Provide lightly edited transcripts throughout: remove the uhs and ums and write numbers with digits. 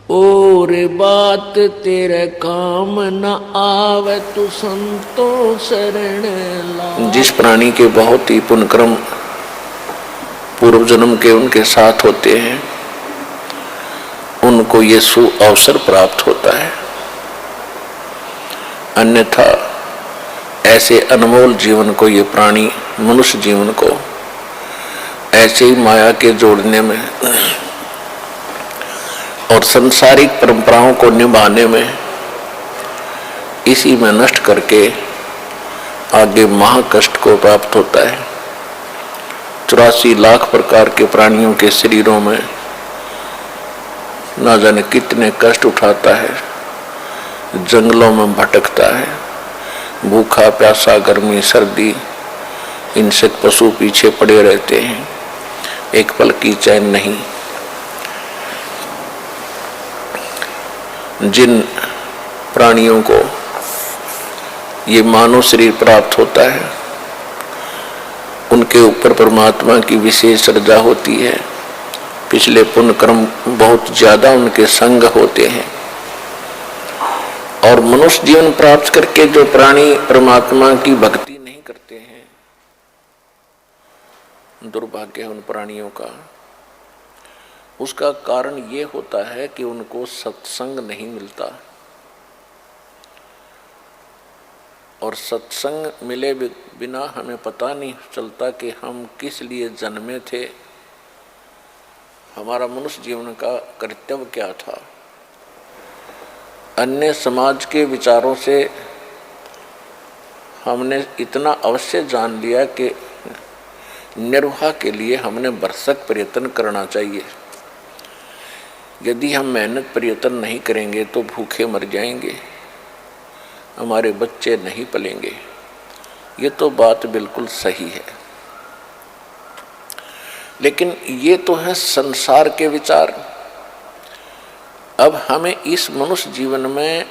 और बात तेरे काम न आवे तू संतों शरण ला। जिस प्राणी के बहुत ही पुण्यक्रम पूर्व जन्म के उनके साथ होते हैं, उनको ये सु अवसर प्राप्त होता है। अन्यथा ऐसे अनमोल जीवन को ये प्राणी, मनुष्य जीवन को ऐसे ही माया के जोड़ने में और संसारिक परंपराओं को निभाने में, इसी में नष्ट करके आगे महाकष्ट को प्राप्त होता है। 84 लाख प्रकार के प्राणियों के शरीरों में ना जाने कितने कष्ट उठाता है, जंगलों में भटकता है, भूखा प्यासा, गर्मी सर्दी, इनसे पशु पीछे पड़े रहते हैं, एक पल की चैन नहीं। जिन प्राणियों को ये मानव शरीर प्राप्त होता है, उनके ऊपर परमात्मा की विशेष श्रद्धा होती है। पिछले पुण्य कर्म बहुत ज्यादा उनके संग होते हैं। और मनुष्य जीवन प्राप्त करके जो प्राणी परमात्मा की भक्ति नहीं करते हैं, दुर्भाग्य है उन प्राणियों का। उसका कारण ये होता है कि उनको सत्संग नहीं मिलता, और सत्संग मिले बिना हमें पता नहीं चलता कि हम किस लिए जन्मे थे, हमारा मनुष्य जीवन का कर्तव्य क्या था। अन्य समाज के विचारों से हमने इतना अवश्य जान लिया कि निर्वाह के लिए हमने भरसक प्रयत्न करना चाहिए। यदि हम मेहनत प्रयत्न नहीं करेंगे तो भूखे मर जाएंगे, हमारे बच्चे नहीं पलेंगे। ये तो बात बिल्कुल सही है, लेकिन ये तो है संसार के विचार। अब हमें इस मनुष्य जीवन में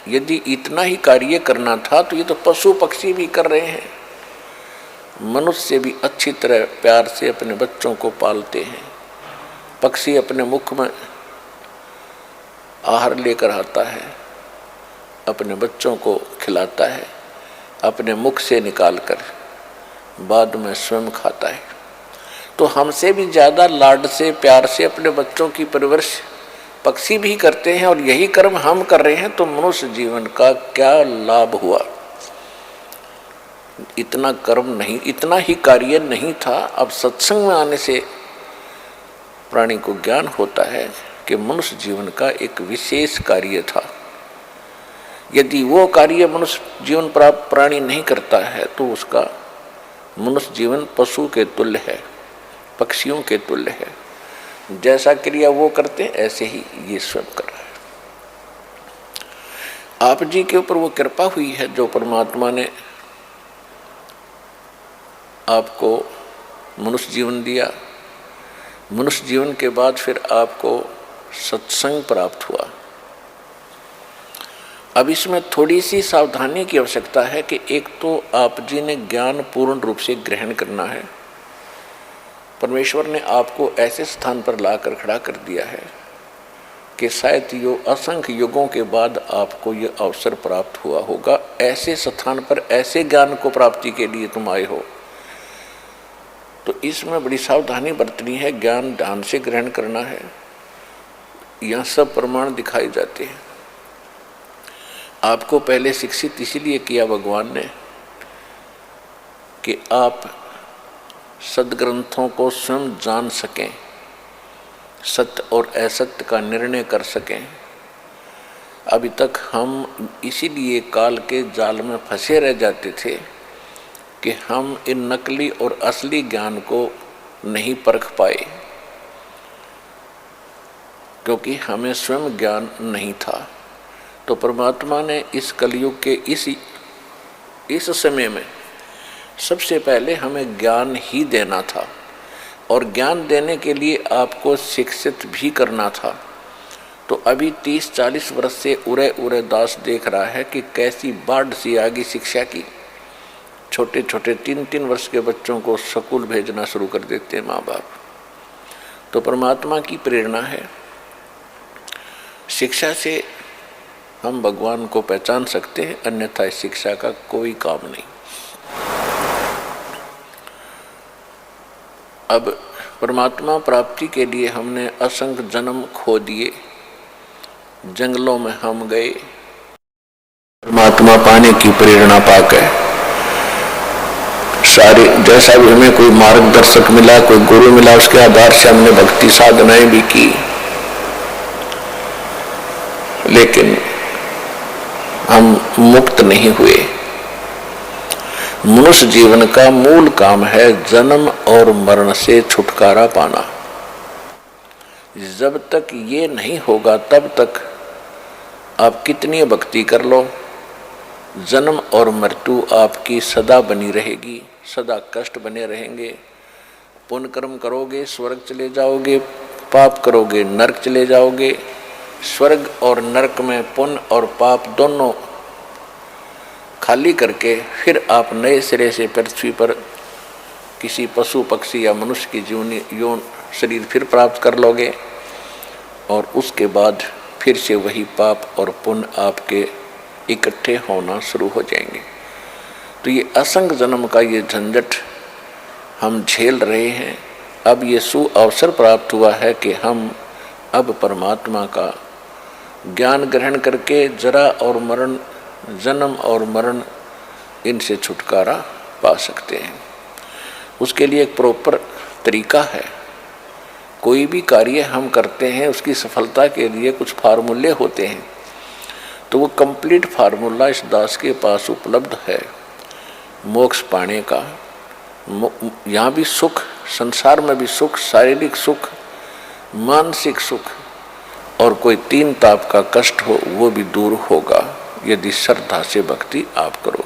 यदि इतना ही कार्य करना था तो ये तो पशु पक्षी भी कर रहे हैं। मनुष्य भी अच्छी तरह प्यार से अपने बच्चों को पालते हैं। पक्षी अपने मुख में आहार लेकर आता है, अपने बच्चों को खिलाता है, अपने मुख से निकालकर बाद में स्वयं खाता है। तो हमसे भी ज़्यादा लाड से प्यार से अपने बच्चों की परवरिश पक्षी भी करते हैं, और यही कर्म हम कर रहे हैं। तो मनुष्य जीवन का क्या लाभ हुआ? इतना कर्म नहीं, इतना ही कार्य नहीं था। अब सत्संग में आने से प्राणी को ज्ञान होता है कि मनुष्य जीवन का एक विशेष कार्य था। यदि वो कार्य मनुष्य जीवन प्राप्त प्राणी नहीं करता है तो उसका मनुष्य जीवन पशु के तुल्य है, पक्षियों के तुल्य है। जैसा क्रिया वो करते हैं ऐसे ही ये स्वयं कर रहा है। आप जी के ऊपर वो कृपा हुई है जो परमात्मा ने आपको मनुष्य जीवन दिया। मनुष्य जीवन के बाद फिर आपको सत्संग प्राप्त हुआ। अब इसमें थोड़ी सी सावधानी की आवश्यकता है कि एक तो आप जी ने ज्ञान पूर्ण रूप से ग्रहण करना है। परमेश्वर ने आपको ऐसे स्थान पर लाकर खड़ा कर दिया है कि शायद असंख्य युगों के बाद आपको ये अवसर प्राप्त हुआ होगा। ऐसे स्थान पर ऐसे ज्ञान को प्राप्ति के लिए तुम आए हो, तो इसमें बड़ी सावधानी बरतनी है। ज्ञान ध्यान से ग्रहण करना है। यहाँ सब प्रमाण दिखाए जाते हैं। आपको पहले शिक्षित इसीलिए किया भगवान ने कि आप सदग्रंथों को स्वयं जान सकें, सत्य और असत्य का निर्णय कर सकें। अभी तक हम इसीलिए काल के जाल में फंसे रह जाते थे कि हम इन नकली और असली ज्ञान को नहीं परख पाए, क्योंकि हमें स्वयं ज्ञान नहीं था। तो परमात्मा ने इस कलयुग के इस समय में सबसे पहले हमें ज्ञान ही देना था, और ज्ञान देने के लिए आपको शिक्षित भी करना था। तो अभी 30-40 वर्ष से उरे दास देख रहा है कि कैसी बाढ़ सी आ गई शिक्षा की। छोटे छोटे 3-3 वर्ष के बच्चों को स्कूल भेजना शुरू कर देते हैं माँ बाप। तो परमात्मा की प्रेरणा है, शिक्षा से हम भगवान को पहचान सकते हैं, अन्यथा इस शिक्षा का कोई काम नहीं। अब परमात्मा प्राप्ति के लिए हमने असंख्य जन्म खो दिए, जंगलों में हम गए परमात्मा पाने की प्रेरणा पाकर। सारे जैसा भी हमें कोई मार्गदर्शक मिला, कोई गुरु मिला, उसके आधार से हमने भक्ति साधनाएं भी की, लेकिन हम मुक्त नहीं हुए। मनुष्य जीवन का मूल काम है जन्म और मरण से छुटकारा पाना। जब तक ये नहीं होगा तब तक आप कितनी भक्ति कर लो, जन्म और मृत्यु आपकी सदा बनी रहेगी, सदा कष्ट बने रहेंगे। पुण्य कर्म करोगे स्वर्ग चले जाओगे, पाप करोगे नरक चले जाओगे। स्वर्ग और नरक में पुण्य और पाप दोनों खाली करके फिर आप नए सिरे से पृथ्वी पर किसी पशु पक्षी या मनुष्य की जीवनी यौन शरीर फिर प्राप्त कर लोगे, और उसके बाद फिर से वही पाप और पुण्य आपके इकट्ठे होना शुरू हो जाएंगे। तो ये असंख्य जन्म का ये झंझट हम झेल रहे हैं। अब ये सुअवसर प्राप्त हुआ है कि हम अब परमात्मा का ज्ञान ग्रहण करके जरा और मरण, जन्म और मरण, इनसे छुटकारा पा सकते हैं। उसके लिए एक प्रॉपर तरीका है। कोई भी कार्य हम करते हैं उसकी सफलता के लिए कुछ फार्मूले होते हैं, तो वो कंप्लीट फार्मूला इस दास के पास उपलब्ध है मोक्ष पाने का। यहाँ भी सुख, संसार में भी सुख, शारीरिक सुख, मानसिक सुख, और कोई तीन ताप का कष्ट हो वो भी दूर होगा यदि श्रद्धा से भक्ति आप करो।